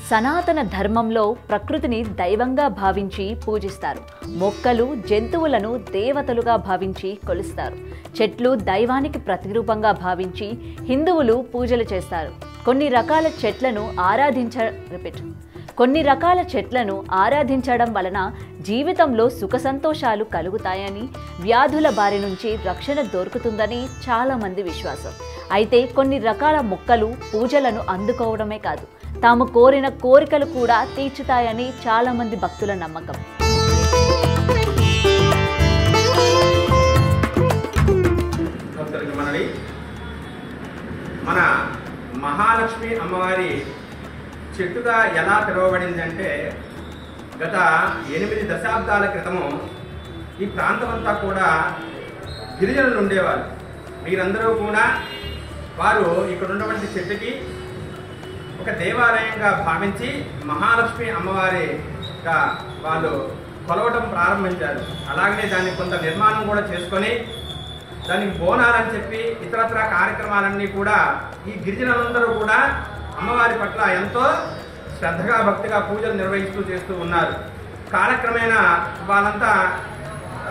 సనాతన ధర్మంలో ప్రకృతిని దైవంగా భావించి పూజిస్తారు. మొక్కలు, జంతువులను దేవతలుగా భావించి కొలుస్తారు. చెట్లు దైవానికి ప్రతిరూపంగా భావించి హిందువులు పూజలు చేస్తారు. కొన్ని రకాల చెట్లను ఆరాధించడం వలన జీవితంలో సుఖ సంతోషాలు కలుగుతాయని, వ్యాధుల బారి నుంచి రక్షణ దొరుకుతుందని చాలామంది విశ్వాసం. అయితే కొన్ని రకాల మొక్కలు పూజలను అందుకోవడమే కాదు, తాము కోరిన కోరికలు కూడా తీర్చుతాయని చాలామంది భక్తుల నమ్మకం. మన మహాలక్ష్మి అమ్మవారి చెట్టుగా ఎలా పిలువబడిందంటే, గత 8 దశాబ్దాల క్రితము ఈ ప్రాంతమంతా కూడా గిరిజనులు ఉండేవారు. మీరందరూ కూడా వారు ఇక్కడ ఉన్నటువంటి చెట్టుకి ఒక దేవాలయంగా భావించి మహాలక్ష్మి అమ్మవారిగా వాళ్ళు కొలవటం ప్రారంభించారు. అలాగనే దాన్ని కొంత నిర్మాణం కూడా చేసుకొని దానికి బోనాలని చెప్పి ఇతరత్ర కార్యక్రమాలన్నీ కూడా ఈ గిరిజనులందరూ కూడా అమ్మవారి పట్ల ఎంతో శ్రద్ధగా భక్తిగా పూజలు నిర్వహిస్తూ చేస్తూ ఉన్నారు. కాలక్రమేణా వాళ్ళంతా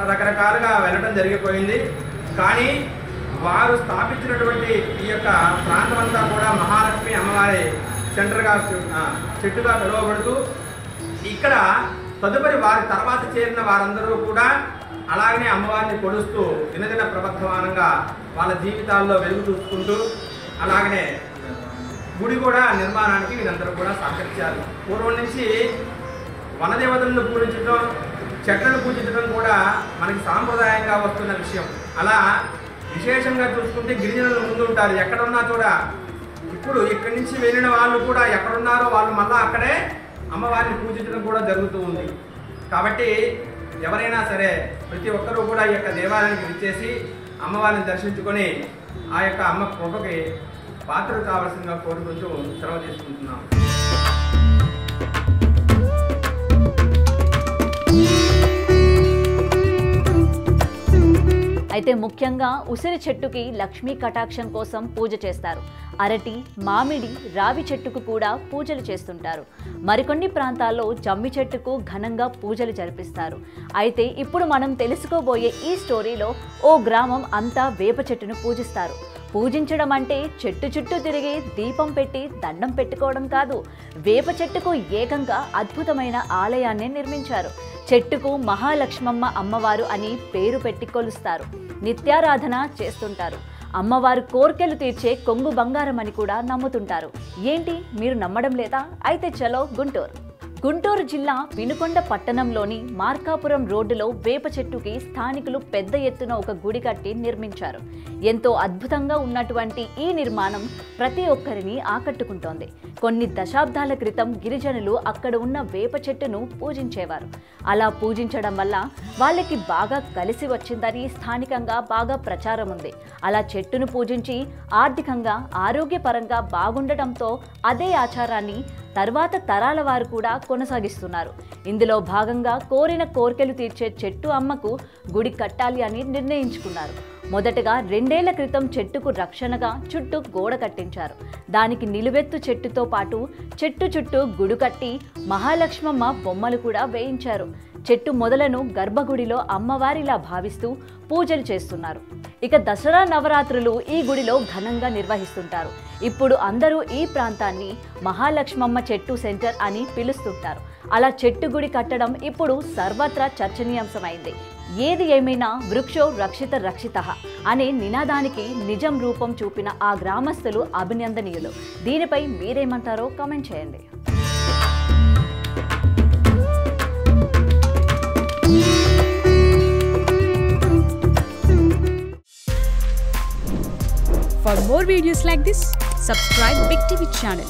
రకరకాలుగా వెళ్ళడం జరిగిపోయింది. కానీ వారు స్థాపించినటువంటి ఈ యొక్క ప్రాంతమంతా కూడా మహాలక్ష్మి అమ్మవారి సెంటర్గా చెట్టుగా పిలువబడుతూ, ఇక్కడ తదుపరి వారి తర్వాత చేరిన వారందరూ కూడా అలాగనే అమ్మవారిని కొలుస్తూ దినదిన ప్రవర్ధమానంగా వాళ్ళ జీవితాల్లో వెలుగు చూసుకుంటూ అలాగనే గుడి కూడా నిర్మాణానికి వీరందరూ కూడా సహకరించారు. పూర్వం నుంచి వనదేవతలను పూజించడం, చెట్లను పూజించడం కూడా మనకి సాంప్రదాయంగా వస్తున్న విషయం. అలా విశేషంగా చూసుకుంటే గిరిజనులు ముందుంటారు ఎక్కడున్నా కూడా. ఇప్పుడు ఇక్కడి నుంచి వెళ్ళిన వాళ్ళు కూడా ఎక్కడున్నారో వాళ్ళు మళ్ళీ అక్కడే అమ్మవారిని పూజించడం కూడా జరుగుతూ ఉంది. కాబట్టి ఎవరైనా సరే ప్రతి ఒక్కరూ కూడా ఈ యొక్క దేవాలయానికి విచ్చేసి అమ్మవారిని దర్శించుకొని ఆ యొక్క అమ్మ కృపకి పాత్రలు కావాల్సిందిగా కోరుకుంటూ సెలవు తీసుకుంటున్నాం. అయితే ముఖ్యంగా ఉసిరి చెట్టుకి లక్ష్మీ కటాక్షం కోసం పూజ చేస్తారు. అరటి, మామిడి, రావి చెట్టుకు కూడా పూజలు చేస్తుంటారు. మరికొన్ని ప్రాంతాల్లో జమ్మి చెట్టుకు ఘనంగా పూజలు జరిపిస్తారు. అయితే ఇప్పుడు మనం తెలుసుకోబోయే ఈ స్టోరీలో ఓ గ్రామం అంతా వేప చెట్టును పూజిస్తారు. పూజించడం అంటే చెట్టు చుట్టూ తిరిగి దీపం పెట్టి దండం పెట్టుకోవడం కాదు. వేప చెట్టుకు ఏకంగా అద్భుతమైన ఆలయాన్ని నిర్మించారు. చెట్టుకు మహాలక్ష్మమ్మ అమ్మవారు అని పేరు పెట్టి కొలుస్తారు. నిత్యారాధన చేస్తుంటారు. అమ్మవారు కోర్కెలు తీర్చే కొంగు బంగారం అని కూడా నమ్ముతుంటారు. ఏంటి, మీరు నమ్మడం లేదా? అయితే చలో గుంటూరు జిల్లా వినుకొండ పట్టణంలోని మార్కాపురం రోడ్డులో వేప చెట్టుకి స్థానికులు పెద్ద ఎత్తున ఒక గుడి కట్టి నిర్మించారు. ఎంతో అద్భుతంగా ఉన్నటువంటి ఈ నిర్మాణం ప్రతి ఒక్కరిని ఆకట్టుకుంటోంది. కొన్ని దశాబ్దాల క్రితం గిరిజనులు అక్కడ ఉన్న వేప చెట్టును పూజించేవారు. అలా పూజించడం వల్ల వాళ్ళకి బాగా కలిసి వచ్చిందని స్థానికంగా బాగా ప్రచారం ఉంది. అలా చెట్టును పూజించి ఆర్థికంగా, ఆరోగ్యపరంగా బాగుండటంతో అదే ఆచారాన్ని తర్వాత తరాల వారు కూడా కొనసాగిస్తున్నారు. ఇందులో భాగంగా కోరిన కోర్కెలు తీర్చే చెట్టు అమ్మకు గుడి కట్టాలి అని నిర్ణయించుకున్నారు. మొదటగా 2 ఏళ్ల క్రితం చెట్టుకు రక్షణగా చుట్టూ గోడ కట్టించారు. దానికి నిలువెత్తు చెట్టుతో పాటు చెట్టు చుట్టూ గుడి కట్టి మహాలక్ష్మమ్మ బొమ్మలు కూడా వేయించారు. చెట్టు మొదలను గర్భగుడిలో అమ్మవారిలా భావిస్తూ పూజలు చేస్తున్నారు. ఇక దసరా నవరాత్రులు ఈ గుడిలో ఘనంగా నిర్వహిస్తుంటారు. ఇప్పుడు అందరూ ఈ ప్రాంతాన్ని మహాలక్ష్మమ్మ చెట్టు సెంటర్ అని పిలుస్తుంటారు. అలా చెట్టు గుడి కట్టడం ఇప్పుడు సర్వత్రా చర్చనీయాంశమైంది. ఏది ఏమైనా వృక్షో రక్షిత రక్షితః అనే నినాదానికి నిజం రూపం చూపిన ఆ గ్రామస్తులు అభినందనీయులు. దీనిపై మీరేమంటారో కామెంట్ చేయండి. For more videos like this, subscribe Big TV channel.